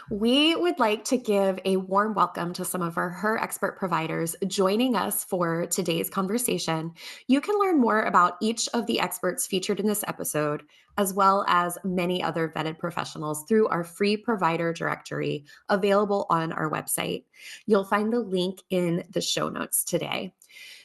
We would like to give a warm welcome to some of her expert providers joining us for today's conversation. You can learn more about each of the experts featured in this episode, as well as many other vetted professionals through our free provider directory available on our website. You'll find the link in the show notes today.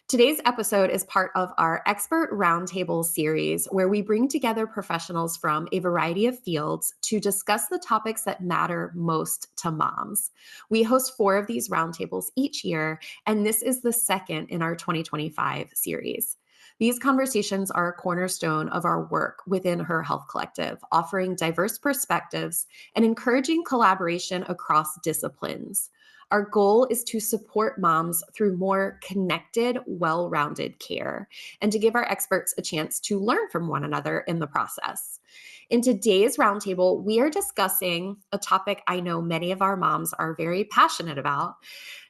Today's episode is part of our Expert Roundtable series, where we bring together professionals from a variety of fields to discuss the topics that matter most to moms. We host 4 of these roundtables each year, and this is the second in our 2025 series. These conversations are a cornerstone of our work within Her Health Collective, offering diverse perspectives and encouraging collaboration across disciplines. Our goal is to support moms through more connected, well rounded care and to give our experts a chance to learn from one another in the process. In today's roundtable, we are discussing a topic I know many of our moms are very passionate about: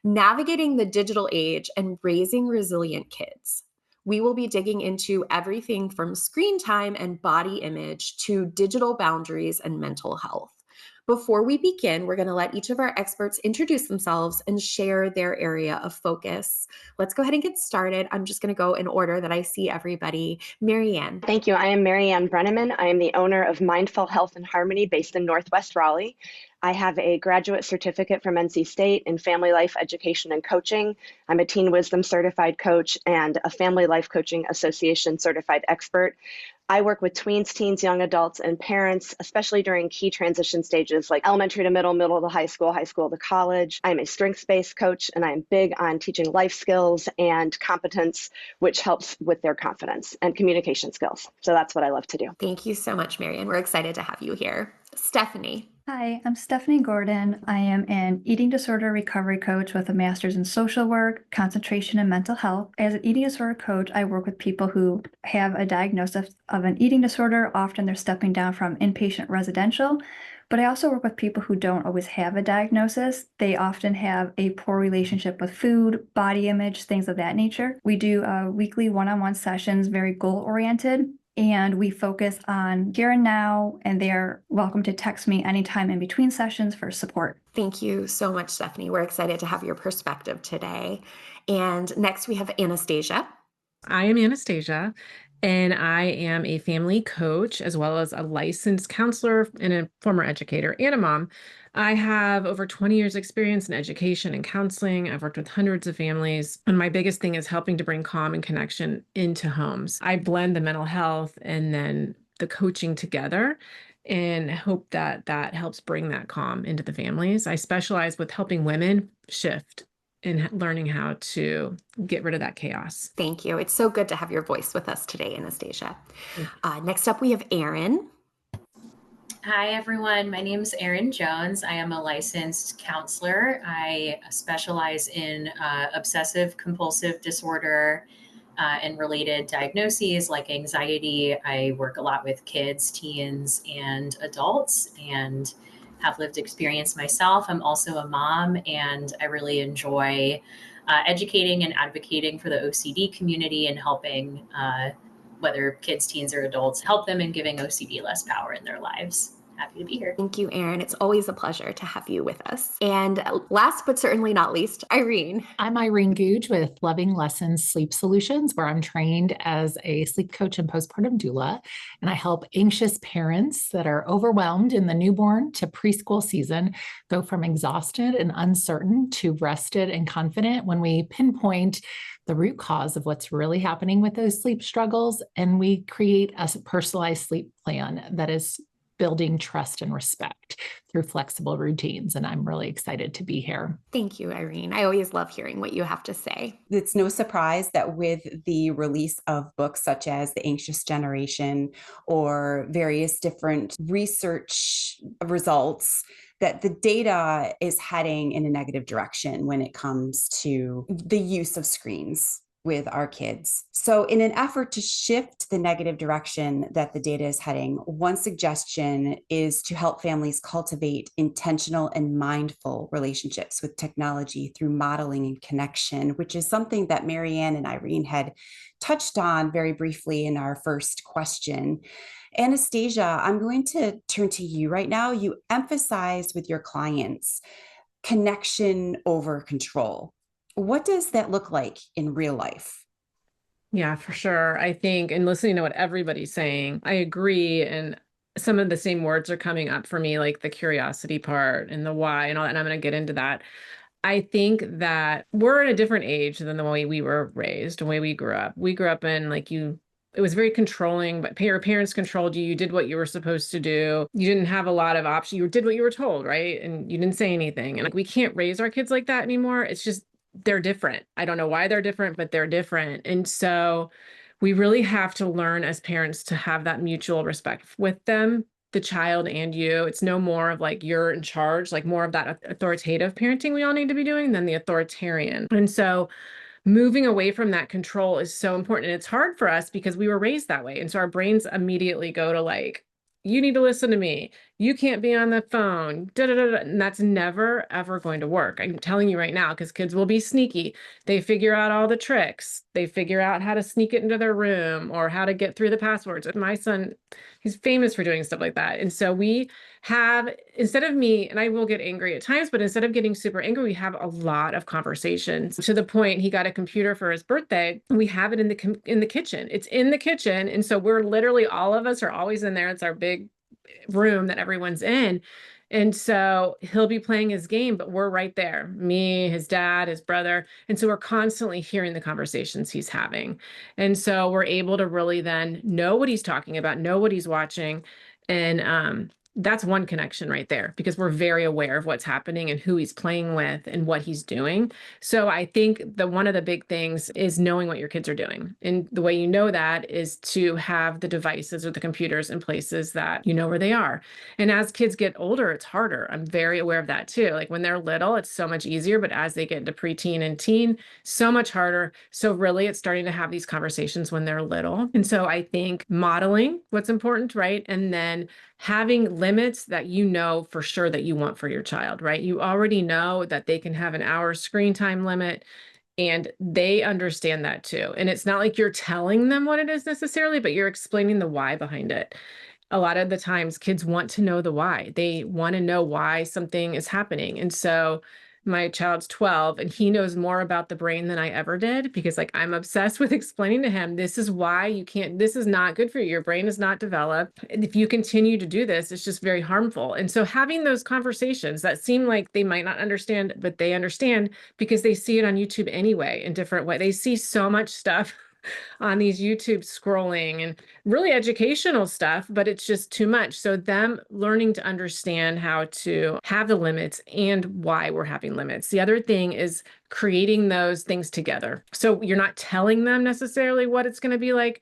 navigating the digital age and raising resilient kids. We will be digging into everything from screen time and body image to digital boundaries and mental health. Before we begin, we're going to let each of our experts introduce themselves and share their area of focus. Let's go ahead and get started. I'm just going to go in order that I see everybody. Marianne. Thank you. I am Marianne Brenneman. I am the owner of Mindful Health and Harmony based in Northwest Raleigh. I have a graduate certificate from NC State in family life education and coaching. I'm a teen wisdom certified coach and a family life coaching association certified expert. I work with tweens, teens, young adults, and parents, especially during key transition stages like elementary to middle, middle to high school to college. I'm a strengths-based coach, and I'm big on teaching life skills and competence, which helps with their confidence and communication skills. So that's what I love to do. Thank you so much, Marianne. We're excited to have you here. Stephanie. Hi, I'm Stephanie Gordon. I am an eating disorder recovery coach with a master's in social work, concentration, and mental health. As an eating disorder coach, I work with people who have a diagnosis of an eating disorder. Often they're stepping down from inpatient residential, but I also work with people who don't always have a diagnosis. They often have a poor relationship with food, body image, things of that nature. We do weekly one-on-one sessions, very goal-oriented. And we focus on here and now, and they're welcome to text me anytime in between sessions for support. Thank you so much, Stephanie. We're excited to have your perspective today. And next we have Anastasia. I am Anastasia, and I am a family coach as well as a licensed counselor and a former educator and a mom. I have over 20 years experience in education and counseling. I've worked with hundreds of families, and my biggest thing is helping to bring calm and connection into homes. I blend the mental health and then the coaching together and hope that that helps bring that calm into the families. I specialize with helping women shift and learning how to get rid of that chaos. Thank you. It's so good to have your voice with us today, Anastasia. Next up, we have Erin. Hi, everyone. My name is Erin Jones. I am a licensed counselor. I specialize in obsessive compulsive disorder and related diagnoses like anxiety. I work a lot with kids, teens, and adults, and have lived experience myself. I'm also a mom, and I really enjoy educating and advocating for the OCD community and helping whether kids, teens, or adults, help them in giving OCD less power in their lives. Happy to be here. Thank you, Erin. It's always a pleasure to have you with us. And last but certainly not least, Irene. I'm Irene Googe with Loving Lessons Sleep Solutions, where I'm trained as a sleep coach and postpartum doula. And I help anxious parents that are overwhelmed in the newborn to preschool season go from exhausted and uncertain to rested and confident when we pinpoint the root cause of what's really happening with those sleep struggles. And we create a personalized sleep plan that is building trust and respect through flexible routines. And I'm really excited to be here. Thank you, Irene. I always love hearing what you have to say. It's no surprise that with the release of books such as The Anxious Generation or various different research results, that the data is heading in a negative direction when it comes to the use of screens with our kids. So in an effort to shift the negative direction that the data is heading, one suggestion is to help families cultivate intentional and mindful relationships with technology through modeling and connection, which is something that Marianne and Irene had touched on very briefly in our first question. Anastasia, I'm going to turn to you right now. You emphasize with your clients connection over control. What does that look like in real life? Yeah, for sure. I think, and listening to what everybody's saying, I agree. And some of the same words are coming up for me, like the curiosity part and the why and all that. And I'm going to get into that. I think that we're in a different age than the way we were raised, the way we grew up. We grew up in it was very controlling, but your parents controlled you. You did what you were supposed to do. You didn't have a lot of options. You did what you were told, right? And you didn't say anything. And like, we can't raise our kids like that anymore. It's just, they're different. I don't know why they're different, but they're different. And so we really have to learn as parents to have that mutual respect with them, the child and you. It's no more of like you're in charge, like more of that authoritative parenting we all need to be doing than the authoritarian. And so moving away from that control is so important. And it's hard for us because we were raised that way. And so our brains immediately go to like, you need to listen to me. You can't be on the phone. Da, da, da, da. And that's never, ever going to work. I'm telling you right now, because kids will be sneaky. They figure out all the tricks. They figure out how to sneak it into their room or how to get through the passwords. And my son, he's famous for doing stuff like that. And so we have, instead of me, and I will get angry at times, but instead of getting super angry, we have a lot of conversations to the point he got a computer for his birthday. We have it in the kitchen. It's in the kitchen. And so we're literally, all of us are always in there. It's our big room that everyone's in. And so he'll be playing his game, but we're right there, me, his dad, his brother. And so we're constantly hearing the conversations he's having. And so we're able to really then know what he's talking about, know what he's watching. And that's one connection right there, because we're very aware of what's happening and who he's playing with and what he's doing. So I think one of the big things is knowing what your kids are doing. And the way you know that is to have the devices or the computers in places that you know where they are. And as kids get older, it's harder. I'm very aware of that too. Like when they're little, it's so much easier, but as they get into preteen and teen, so much harder. So really it's starting to have these conversations when they're little. And so I think modeling what's important, right? And then having limits that you know for sure that you want for your child, right? You already know that they can have an hour screen time limit and they understand that too. And it's not like you're telling them what it is necessarily, but you're explaining the why behind it. A lot of the times kids want to know the why. They want to know why something is happening. And so my child's 12 and he knows more about the brain than I ever did, because like I'm obsessed with explaining to him, this is why you can't, this is not good for you. Your brain is not developed. And if you continue to do this, it's just very harmful. And so having those conversations that seem like they might not understand, but they understand because they see it on YouTube anyway in different ways. They see so much stuff on these YouTube scrolling and really educational stuff, but it's just too much. So them learning to understand how to have the limits and why we're having limits. The other thing is creating those things together. So you're not telling them necessarily what it's going to be like.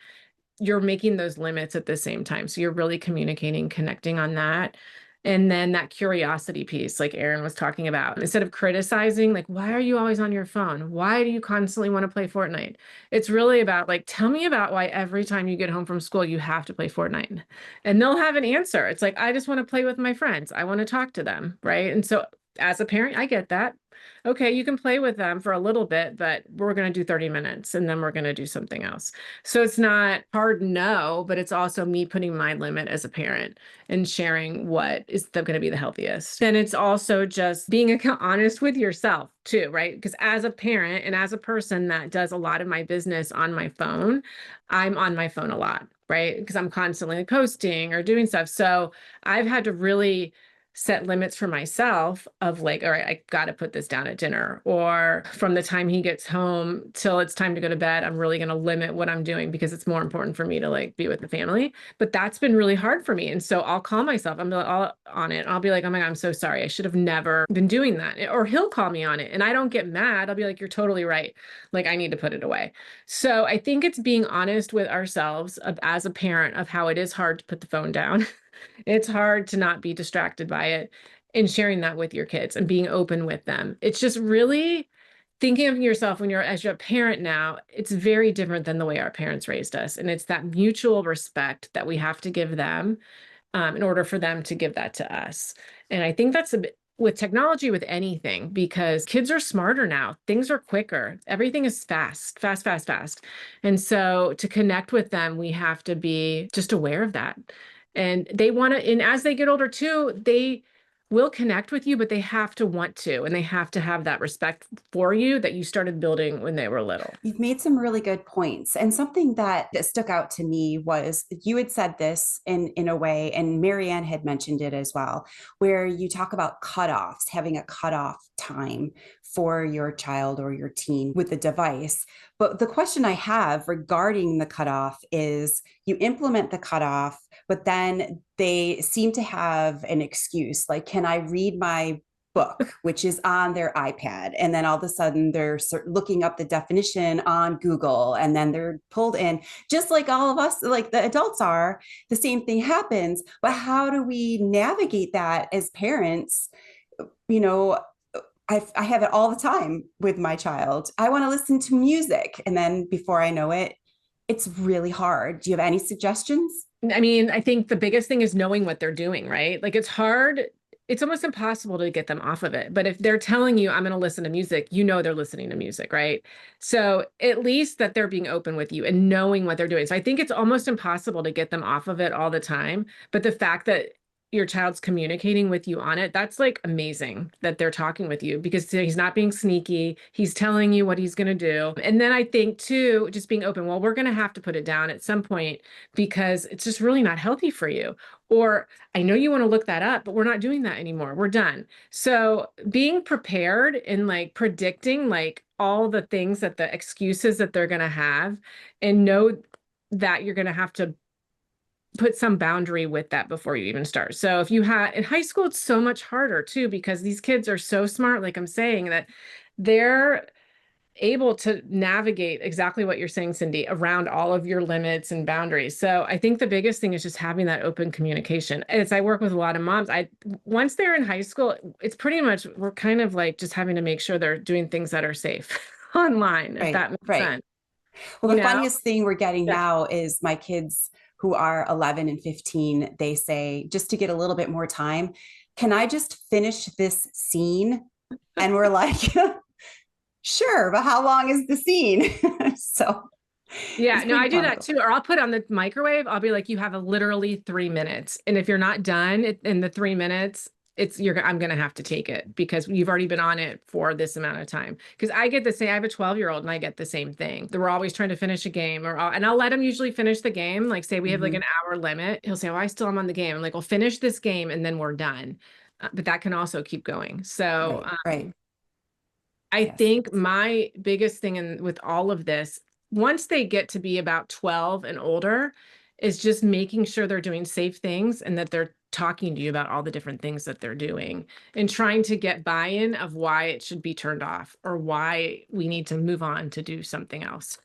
You're making those limits at the same time. So you're really communicating, connecting on that. And then that curiosity piece, like Erin was talking about, instead of criticizing, like, why are you always on your phone? Why do you constantly want to play Fortnite? It's really about like, tell me about why every time you get home from school, you have to play Fortnite. And they'll have an answer. It's like, I just want to play with my friends. I want to talk to them. Right. And so as a parent, I get that. Okay, you can play with them for a little bit, but we're going to do 30 minutes and then we're going to do something else. So it's not hard, no, but it's also me putting my limit as a parent and sharing what is going to be the healthiest. Then it's also just being honest with yourself too, right? Because as a parent and as a person that does a lot of my business on my phone, I'm on my phone a lot, right? Because I'm constantly posting or doing stuff. So I've had to really set limits for myself of like, all right, I got to put this down at dinner, or from the time he gets home till it's time to go to bed, I'm really going to limit what I'm doing because it's more important for me to like be with the family. But that's been really hard for me. And so I'll call myself, I'm all on it. I'll be like, oh my God, I'm so sorry. I should have never been doing that. Or he'll call me on it and I don't get mad. I'll be like, you're totally right. Like I need to put it away. So I think it's being honest with ourselves as a parent of how it is hard to put the phone down. It's hard to not be distracted by it, and sharing that with your kids and being open with them. It's just really thinking of yourself when as you're a parent now, it's very different than the way our parents raised us. And it's that mutual respect that we have to give them in order for them to give that to us. And I think that's with technology, with anything, because kids are smarter now. Things are quicker. Everything is fast, fast, fast, fast. And so to connect with them, we have to be just aware of that. And they want to, and as they get older too, they will connect with you, but they have to want to, and they have to have that respect for you that you started building when they were little. You've made some really good points. And something that stuck out to me was you had said this in a way, and Marianne had mentioned it as well, where you talk about cutoffs, having a cutoff time for your child or your teen with the device. But the question I have regarding the cutoff is you implement the cutoff, but then they seem to have an excuse like, can I read my book, which is on their iPad? And then all of a sudden they're looking up the definition on Google, and then they're pulled in, just like all of us, like the adults are. The same thing happens. But how do we navigate that as parents? You know, I have it all the time with my child. I want to listen to music. And then before I know it, it's really hard. Do you have any suggestions? I mean, I think the biggest thing is knowing what they're doing, right? Like it's hard. It's almost impossible to get them off of it. But if they're telling you, I'm going to listen to music, you know they're listening to music, right? So at least that they're being open with you and knowing what they're doing. So I think it's almost impossible to get them off of it all the time. But the fact that your child's communicating with you on it, that's like amazing that they're talking with you, because he's not being sneaky. He's telling you what he's going to do. And then I think too, just being open, well, we're going to have to put it down at some point because it's just really not healthy for you. Or I know you want to look that up, but we're not doing that anymore. We're done. So being prepared and like predicting like all the things, that the excuses that they're going to have, and know that you're going to have to put some boundary with that before you even start. So if you have in high school, it's so much harder too, because these kids are so smart, like I'm saying, that they're able to navigate exactly what you're saying, Cindy, around all of your limits and boundaries. So I think the biggest thing is just having that open communication. As I work with a lot of moms, once they're in high school, it's pretty much, we're kind of like just having to make sure they're doing things that are safe online, if that makes sense. Well, the funniest thing we're getting now is my kids who are 11 and 15, they say, just to get a little bit more time, can I just finish this scene? And we're like, sure, but how long is the scene? So yeah, no, I do that too. Or I'll put on the microwave. I'll be like, you have literally 3 minutes. And if you're not done in the 3 minutes, I'm going to have to take it because you've already been on it for this amount of time. Because I get the same, I have a 12-year-old and I get the same thing. We're always trying to finish a game, and I'll let him usually finish the game. Like say we have like an hour limit. He'll say, oh, I still am on the game. I'm like, well, finish this game and then we're done. But that can also keep going. So I think my biggest thing with all of this, once they get to be about 12 and older, is just making sure they're doing safe things and that they're talking to you about all the different things that they're doing, and trying to get buy-in of why it should be turned off or why we need to move on to do something else.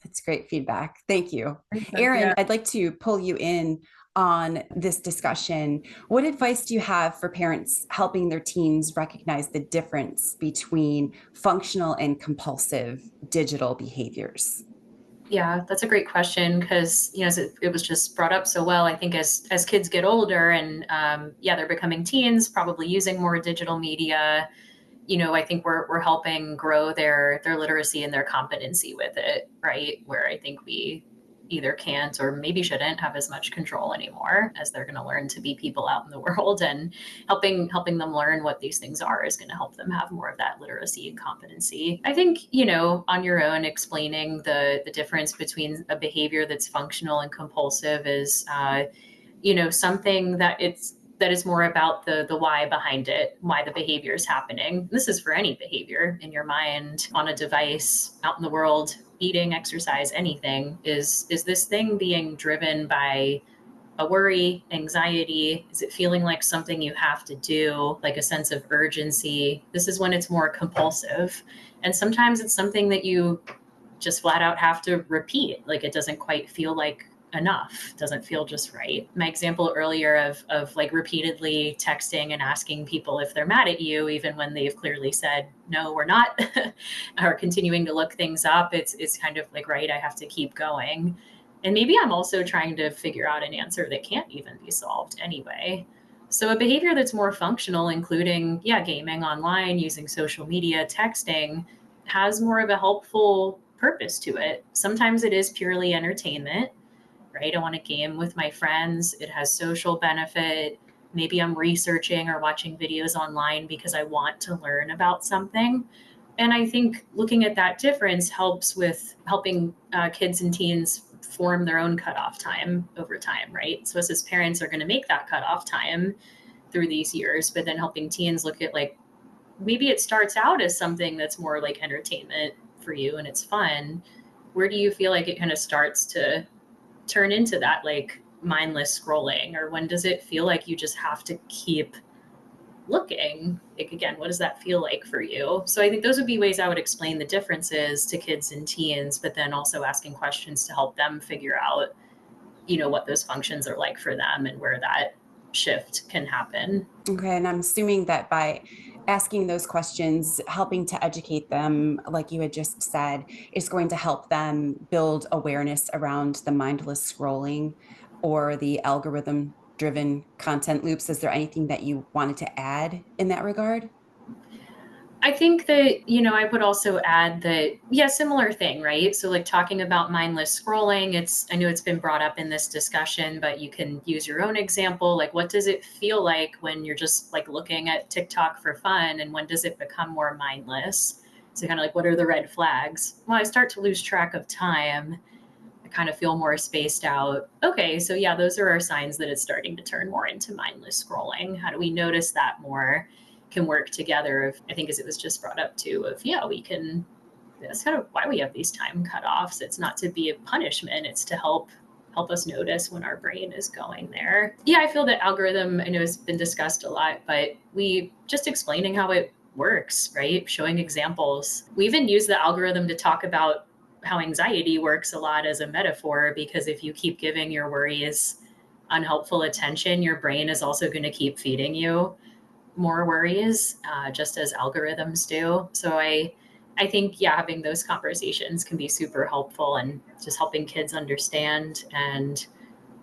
That's great feedback. Thank you. Erin, I'd like to pull you in on this discussion. What advice do you have for parents helping their teens recognize the difference between functional and compulsive digital behaviors? Yeah, that's a great question because, as it was just brought up so well, I think as kids get older and they're becoming teens, probably using more digital media, I think we're helping grow their literacy and their competency with it, right? Where I think we either can't or maybe shouldn't have as much control anymore, as they're going to learn to be people out in the world, and helping them learn what these things are is going to help them have more of that literacy and competency. I think, on your own, explaining the difference between a behavior that's functional and compulsive is, something that is more about the why behind it, why the behavior is happening. This is for any behavior in your mind, on a device, out in the world, eating, exercise, anything. Is this thing being driven by a worry, anxiety? Is it feeling like something you have to do, like a sense of urgency? This is when it's more compulsive. And sometimes it's something that you just flat out have to repeat. Like it doesn't quite feel like enough, doesn't feel just right. My example earlier of like repeatedly texting and asking people if they're mad at you, even when they've clearly said, no, we're not, or continuing to look things up, it's kind of like, right, I have to keep going. And maybe I'm also trying to figure out an answer that can't even be solved anyway. So a behavior that's more functional, including, gaming online, using social media, texting, has more of a helpful purpose to it. Sometimes it is purely entertainment, right? I want to game with my friends. It has social benefit. Maybe I'm researching or watching videos online because I want to learn about something. And I think looking at that difference helps with helping kids and teens form their own cutoff time over time, right? So us as parents are going to make that cutoff time through these years, but then helping teens look at, like, maybe it starts out as something that's more like entertainment for you and it's fun. Where do you feel like it kind of starts to turn into that, like, mindless scrolling? Or when does it feel like you just have to keep looking? Like, again, what does that feel like for you? So I think those would be ways I would explain the differences to kids and teens, but then also asking questions to help them figure out, what those functions are like for them and where that shift can happen. Okay, and I'm assuming that by asking those questions, helping to educate them, like you had just said, is going to help them build awareness around the mindless scrolling or the algorithm driven content loops. Is there anything that you wanted to add in that regard? I think that, I would also add that, similar thing, right? So, like, talking about mindless scrolling, I know it's been brought up in this discussion, but you can use your own example. Like, what does it feel like when you're just, like, looking at TikTok for fun? And when does it become more mindless? So, kind of like, what are the red flags? Well, I start to lose track of time. I kind of feel more spaced out. Okay, so those are our signs that it's starting to turn more into mindless scrolling. How do we notice that more? Can work together. I think, as it was just brought up too, we can, that's kind of why we have these time cutoffs. It's not to be a punishment, it's to help us notice when our brain is going there. I feel that algorithm, I know, has been discussed a lot, but we just explaining how it works, right? Showing examples. We even use the algorithm to talk about how anxiety works a lot as a metaphor, because if you keep giving your worries unhelpful attention, your brain is also going to keep feeding you more worries, just as algorithms do. So I think, having those conversations can be super helpful and just helping kids understand. And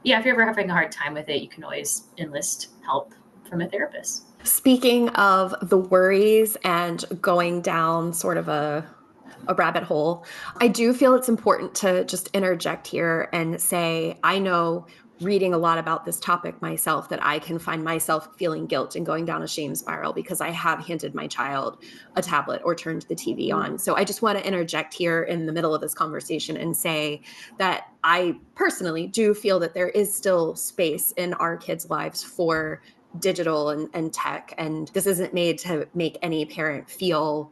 if you're ever having a hard time with it, you can always enlist help from a therapist. Speaking of the worries and going down sort of a rabbit hole, I do feel it's important to just interject here and say, I know, reading a lot about this topic myself, that I can find myself feeling guilt and going down a shame spiral because I have handed my child a tablet or turned the TV on. So I just want to interject here in the middle of this conversation and say that I personally do feel that there is still space in our kids' lives for digital and tech. And this isn't made to make any parent feel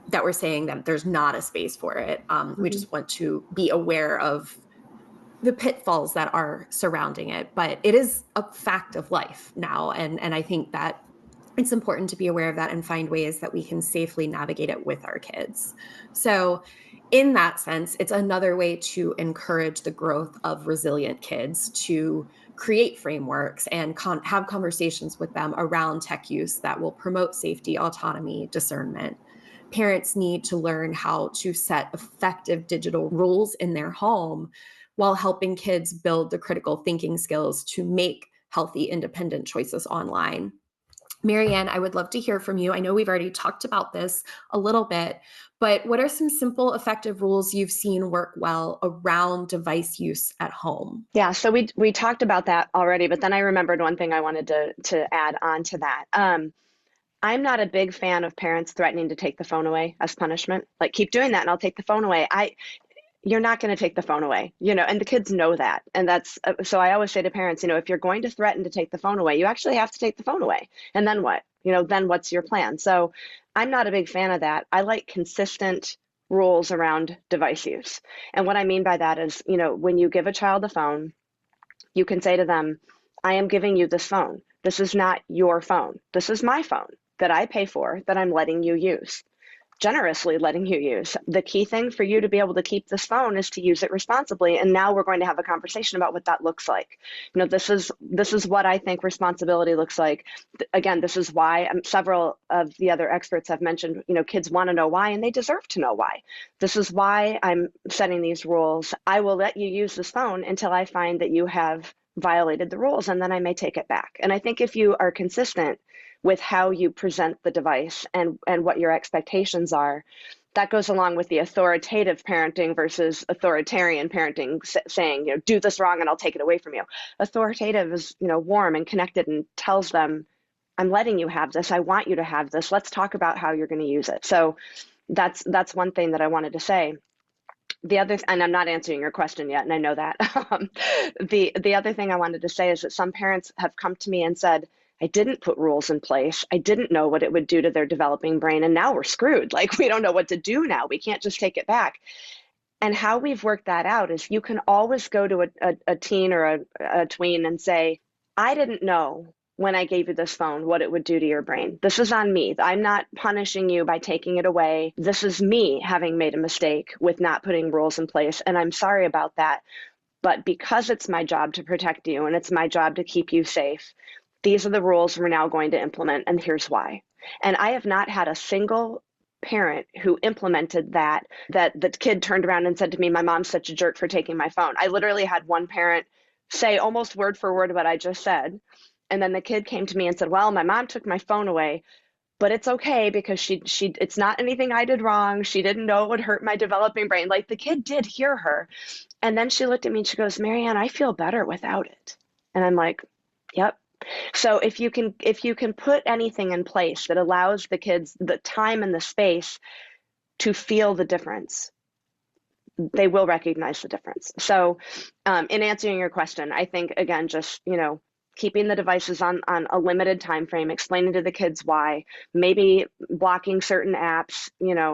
that we're saying that there's not a space for it. We just want to be aware of the pitfalls that are surrounding it, but it is a fact of life now. And I think that it's important to be aware of that and find ways that we can safely navigate it with our kids. So in that sense, it's another way to encourage the growth of resilient kids, to create frameworks and have conversations with them around tech use that will promote safety, autonomy, discernment. Parents need to learn how to set effective digital rules in their home while helping kids build the critical thinking skills to make healthy, independent choices online. Marianne, I would love to hear from you. I know we've already talked about this a little bit, but what are some simple, effective rules you've seen work well around device use at home? Yeah, so we talked about that already, but then I remembered one thing I wanted to add on to that. I'm not a big fan of parents threatening to take the phone away as punishment. Like, keep doing that and I'll take the phone away. You're not going to take the phone away, and the kids know that. And that's, so I always say to parents, if you're going to threaten to take the phone away, you actually have to take the phone away. And then what? Then what's your plan? So I'm not a big fan of that. I like consistent rules around device use. And what I mean by that is, when you give a child a phone, you can say to them, I am giving you this phone. This is not your phone. This is my phone that I pay for, that I'm letting you use. Generously letting you use. The key thing for you to be able to keep this phone is to use it responsibly. And now we're going to have a conversation about what that looks like. This is what I think responsibility looks like. Again, this is why several of the other experts have mentioned, kids want to know why, and they deserve to know why. This is why I'm setting these rules. I will let you use this phone until I find that you have violated the rules, and then I may take it back. And I think if you are consistent with how you present the device and what your expectations are, that goes along with the authoritative parenting versus authoritarian parenting, saying, do this wrong and I'll take it away from you. Authoritative is, warm and connected and tells them, I'm letting you have this. I want you to have this. Let's talk about how you're going to use it. So that's one thing that I wanted to say. The other, and I'm not answering your question yet, and I know that. The other thing I wanted to say is that some parents have come to me and said, I didn't put rules in place. I didn't know what it would do to their developing brain, and now we're screwed. Like, we don't know what to do now. We can't just take it back. And how we've worked that out is you can always go to a teen or a tween and say, I didn't know when I gave you this phone what it would do to your brain. This is on me. I'm not punishing you by taking it away. This is me having made a mistake with not putting rules in place, and I'm sorry about that. But because it's my job to protect you and it's my job to keep you safe, these are the rules we're now going to implement, and here's why. And I have not had a single parent who implemented that the kid turned around and said to me, my mom's such a jerk for taking my phone. I literally had one parent say almost word for word what I just said. And then the kid came to me and said, well, my mom took my phone away, but it's okay because she it's not anything I did wrong. She didn't know it would hurt my developing brain. Like, the kid did hear her. And then she looked at me and she goes, Marianne, I feel better without it. And I'm like, yep. So if you can put anything in place that allows the kids the time and the space to feel the difference, they will recognize the difference. So in answering your question, I think, again, just, keeping the devices on a limited time frame, explaining to the kids why, maybe blocking certain apps,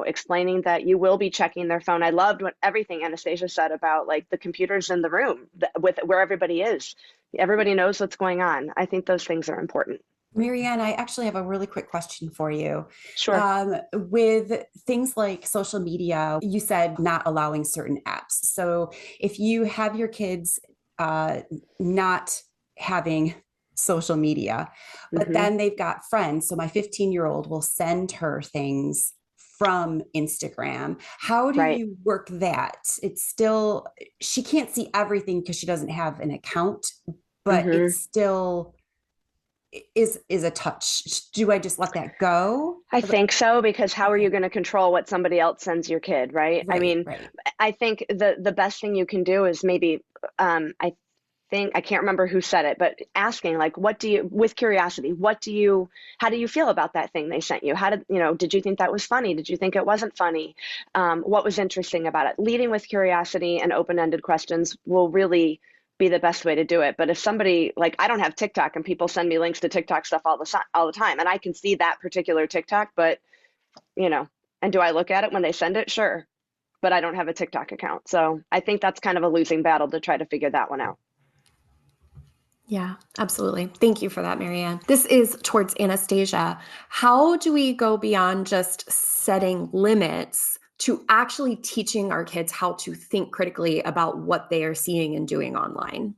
explaining that you will be checking their phone. I loved everything Anastasia said about, like, the computers in the room with where everybody is. Everybody knows what's going on. I think those things are important. Marianne, I actually have a really quick question for you. Sure. With things like social media, you said not allowing certain apps. So if you have your kids not having social media, but then they've got friends. So my 15-year-old will send her things from Instagram. How do Right. you work that? It's still, she can't see everything because she doesn't have an account, but it's still is a touch. Do I just let that go? I think so, because how are you going to control what somebody else sends your kid, right? I mean, Right. I think the best thing you can do is maybe, I can't remember who said it, but asking, like, with curiosity, how do you feel about that thing they sent you? Did you think that was funny? Did you think it wasn't funny? What was interesting about it? Leading with curiosity and open-ended questions will really be the best way to do it. But if somebody, like, I don't have TikTok and people send me links to TikTok stuff all the time, and I can see that particular TikTok, but, and do I look at it when they send it? Sure. But I don't have a TikTok account. So I think that's kind of a losing battle to try to figure that one out. Yeah, absolutely. Thank you for that, Marianne. This is towards Anastasia. How do we go beyond just setting limits to actually teaching our kids how to think critically about what they are seeing and doing online?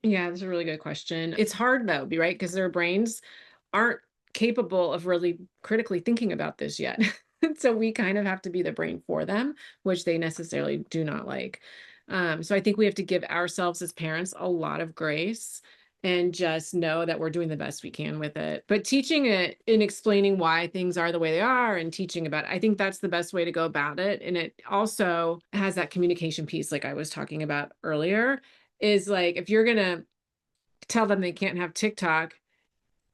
Yeah, that's a really good question. It's hard though, right? Because their brains aren't capable of really critically thinking about this yet. So we kind of have to be the brain for them, which they necessarily do not like. So I think we have to give ourselves as parents a lot of grace and just know that we're doing the best we can with it. But teaching it and explaining why things are the way they are and teaching about it, I think that's the best way to go about it. And it also has that communication piece, like I was talking about earlier, is like, if you're going to tell them they can't have TikTok,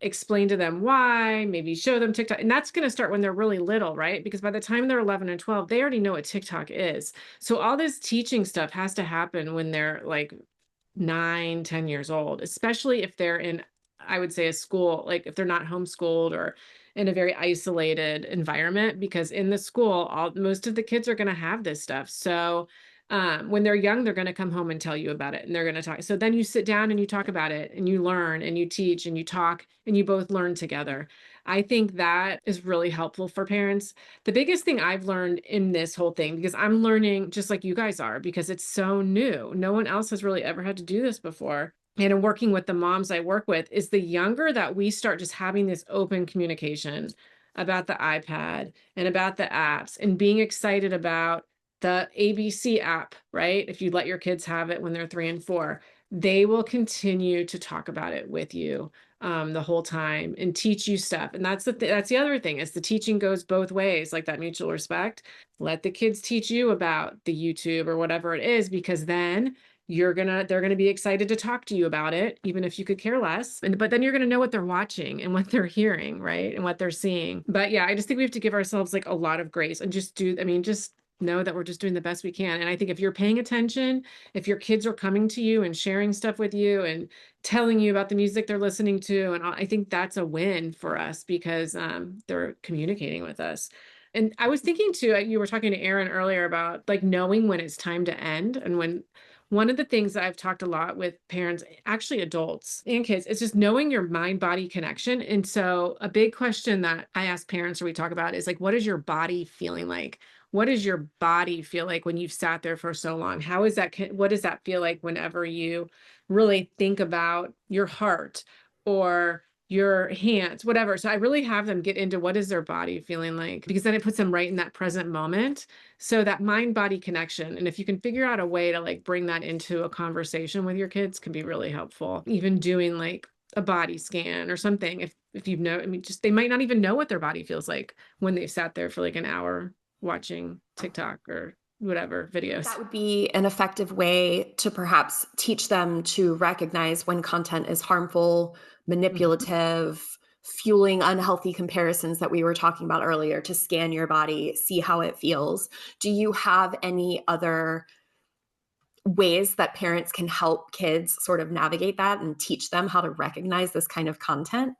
explain to them why, maybe show them TikTok. And that's going to start when they're really little, right? Because by the time they're 11 and 12, they already know what TikTok is. So all this teaching stuff has to happen when they're like 9, 10 years old, especially if they're in, I would say, a school, like if they're not homeschooled or in a very isolated environment, because in the school, most of the kids are going to have this stuff. So when they're young, they're going to come home and tell you about it, and they're going to talk. So then you sit down and you talk about it, and you learn and you teach and you talk and you both learn together. I think that is really helpful for parents. The biggest thing I've learned in this whole thing, because I'm learning just like you guys are, because it's so new. No one else has really ever had to do this before. And in working with the moms I work with, is the younger that we start just having this open communication about the iPad and about the apps and being excited about the ABC app, right? If you let your kids have it when they're 3 and 4, they will continue to talk about it with you the whole time and teach you stuff. And that's the other thing is the teaching goes both ways, like that mutual respect. Let the kids teach you about the YouTube or whatever it is, because then they're gonna be excited to talk to you about it, even if you could care less. But then you're gonna know what they're watching and what they're hearing, right? And what they're seeing. But yeah, I just think we have to give ourselves like a lot of grace and just know that we're just doing the best we can. And I think if you're paying attention, if your kids are coming to you and sharing stuff with you and telling you about the music they're listening to, and I think that's a win for us because they're communicating with us. And I was thinking too, you were talking to Aaron earlier about like knowing when it's time to end. And when one of the things that I've talked a lot with parents, actually adults and kids, is just knowing your mind body connection. And so a big question that I ask parents or we talk about is like, what is your body feeling like? What does your body feel like when you've sat there for so long? What does that feel like whenever you really think about your heart or your hands, whatever? So I really have them get into what is their body feeling like, because then it puts them right in that present moment. So that mind body connection. And if you can figure out a way to like bring that into a conversation with your kids can be really helpful. Even doing like a body scan or something. If you know, I mean, just they might not even know what their body feels like when they've sat there for like an hour watching TikTok or whatever videos. That would be an effective way to perhaps teach them to recognize when content is harmful, manipulative, fueling unhealthy comparisons that we were talking about earlier, to scan your body, see how it feels. Do you have any other ways that parents can help kids sort of navigate that and teach them how to recognize this kind of content?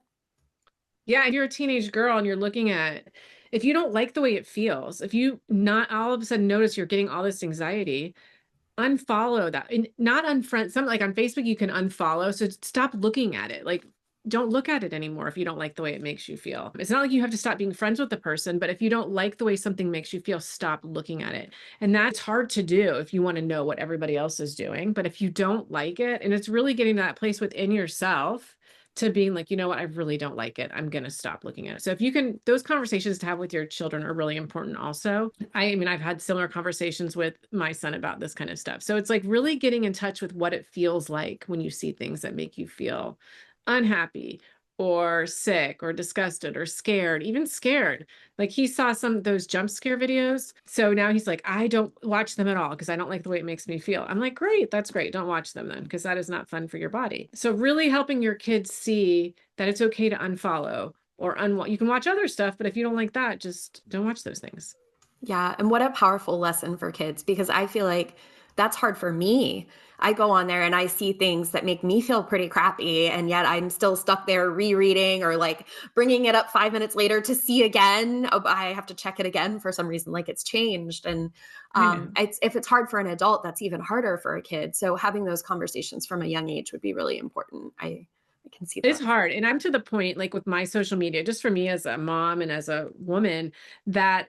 Yeah, and you're a teenage girl and you're looking at, if you don't like the way it feels, if you not all of a sudden notice you're getting all this anxiety, unfollow that. And not unfriend, some like on Facebook you can unfollow, so stop looking at it. Like don't look at it anymore if you don't like the way it makes you feel. It's not like you have to stop being friends with the person, but if you don't like the way something makes you feel, stop looking at it. And that's hard to do if you want to know what everybody else is doing. But if you don't like it, and it's really getting to that place within yourself to being like, you know what, I really don't like it, I'm going to stop looking at it. So if you can, those conversations to have with your children are really important also. I mean, I've had similar conversations with my son about this kind of stuff. So it's like really getting in touch with what it feels like when you see things that make you feel unhappy or sick or disgusted or scared, even scared. Like he saw some of those jump scare videos. So now he's like, I don't watch them at all because I don't like the way it makes me feel. I'm like, great, that's great. Don't watch them then, because that is not fun for your body. So really helping your kids see that it's okay to unfollow or you can watch other stuff, but if you don't like that, just don't watch those things. Yeah, and what a powerful lesson for kids, because I feel like that's hard for me. I go on there and I see things that make me feel pretty crappy, and yet I'm still stuck there rereading or like bringing it up 5 minutes later to see again. Oh, I have to check it again for some reason, like it's changed. And Yeah. if it's hard for an adult, that's even harder for a kid. So having those conversations from a young age would be really important. I can see It's that. hard. And I'm to the point, like with my social media, just for me as a mom and as a woman, that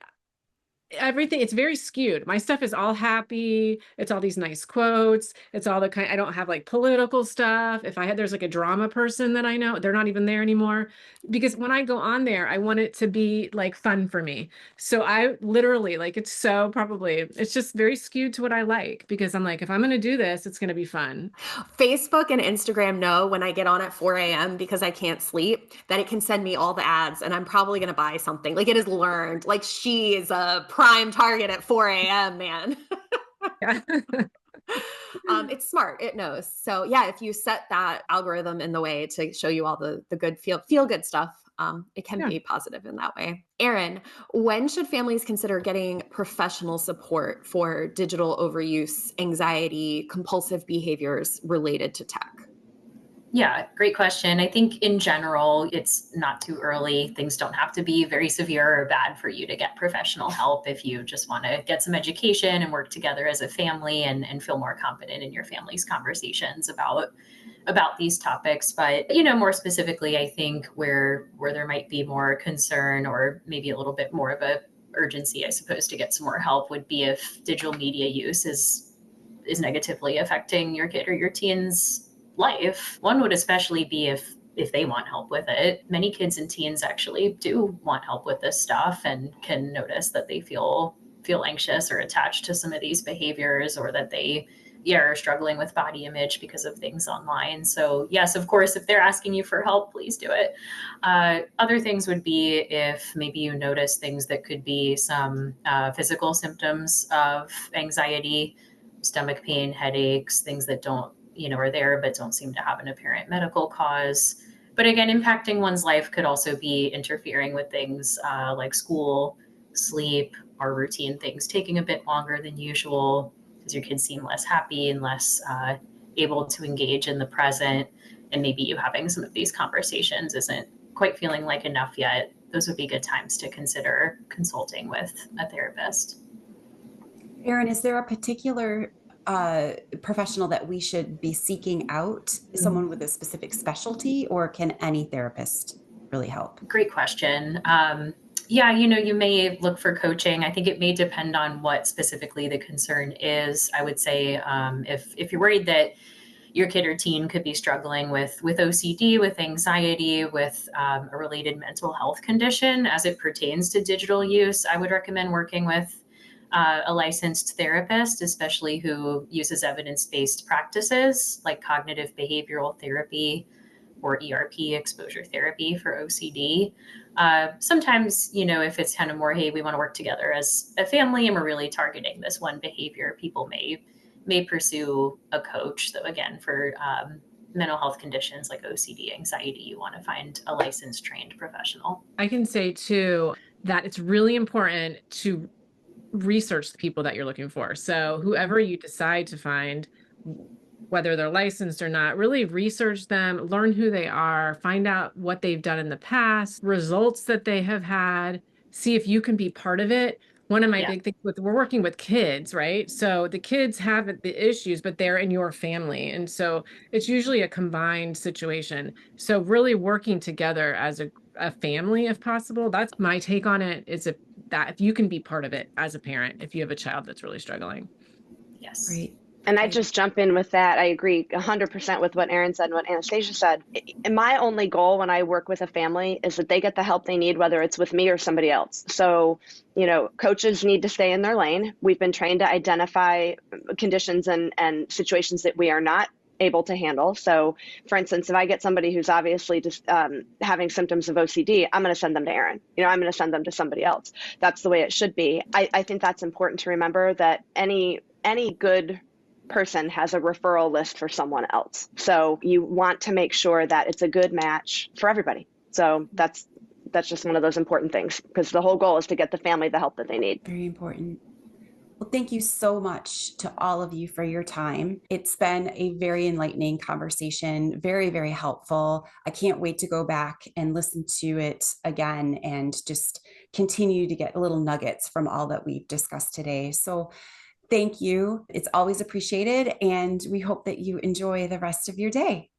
everything, it's very skewed. My stuff is all happy, it's all these nice quotes, it's all the kind, I don't have like political stuff. If there's like a drama person that I know, they're not even there anymore, because when I go on there I want it to be like fun for me. So I literally like, it's just very skewed to what I like, because I'm like, if I'm going to do this, it's going to be fun. Facebook and Instagram know when I get on at 4 a.m. because I can't sleep that it can send me all the ads and I'm probably going to buy something. Like it has learned, like she is a prime target at 4 a.m., man. Yeah. It's smart. It knows. So yeah, if you set that algorithm in the way to show you all the good feel good stuff, it can Yeah. be positive in that way. Erin, when should families consider getting professional support for digital overuse, anxiety, compulsive behaviors related to tech? Yeah, great question. I think in general, it's not too early. Things don't have to be very severe or bad for you to get professional help if you just want to get some education and work together as a family and feel more confident in your family's conversations about these topics. But more specifically, I think where there might be more concern or maybe a little bit more of a urgency, I suppose, to get some more help would be if digital media use is negatively affecting your kid or your teen's life. One would especially be if they want help with it. Many kids and teens actually do want help with this stuff and can notice that they feel anxious or attached to some of these behaviors, or that they are struggling with body image because of things online. So yes, of course, if they're asking you for help, please do it. Other things would be if maybe you notice things that could be some physical symptoms of anxiety, stomach pain, headaches, things that don't, are there but don't seem to have an apparent medical cause. But again, impacting one's life could also be interfering with things like school, sleep, or routine things taking a bit longer than usual because your kids seem less happy and less able to engage in the present. And maybe you having some of these conversations isn't quite feeling like enough yet. Those would be good times to consider consulting with a therapist. Erin, is there a particular professional that we should be seeking out, someone with a specific specialty, or can any therapist really help? Great question. Yeah, you may look for coaching. I think it may depend on what specifically the concern is. I would say if you're worried that your kid or teen could be struggling with OCD, with anxiety, with a related mental health condition as it pertains to digital use, I would recommend working with a licensed therapist, especially who uses evidence-based practices like cognitive behavioral therapy or ERP, exposure therapy for OCD. Sometimes, if it's kind of more, hey, we want to work together as a family and we're really targeting this one behavior, people may pursue a coach. Though again, for mental health conditions like OCD, anxiety, you want to find a licensed, trained professional. I can say too that it's really important to research the people that you're looking for. So whoever you decide to find, whether they're licensed or not, really research them, learn who they are, find out what they've done in the past, results that they have had, see if you can be part of it. One of my big things we're working with kids, right? So the kids have the issues, but they're in your family. And so it's usually a combined situation. So really working together as a family, if possible, that's my take on it, is that if you can be part of it as a parent, if you have a child that's really struggling. Yes. Great. And I just jump in with that. I agree 100% with what Erin said and what Anastasia said. And my only goal when I work with a family is that they get the help they need, whether it's with me or somebody else. So, coaches need to stay in their lane. We've been trained to identify conditions and situations that we are not able to handle. So, for instance, if I get somebody who's obviously just having symptoms of OCD, I'm going to send them to Erin. I'm going to send them to somebody else. That's the way it should be. I think that's important to remember, that any good person has a referral list for someone else. So you want to make sure that it's a good match for everybody. So that's just one of those important things, because the whole goal is to get the family the help that they need. Very important. Well, thank you so much to all of you for your time. It's been a very enlightening conversation, very, very helpful. I can't wait to go back and listen to it again and just continue to get little nuggets from all that we've discussed today. So thank you. It's always appreciated, and we hope that you enjoy the rest of your day.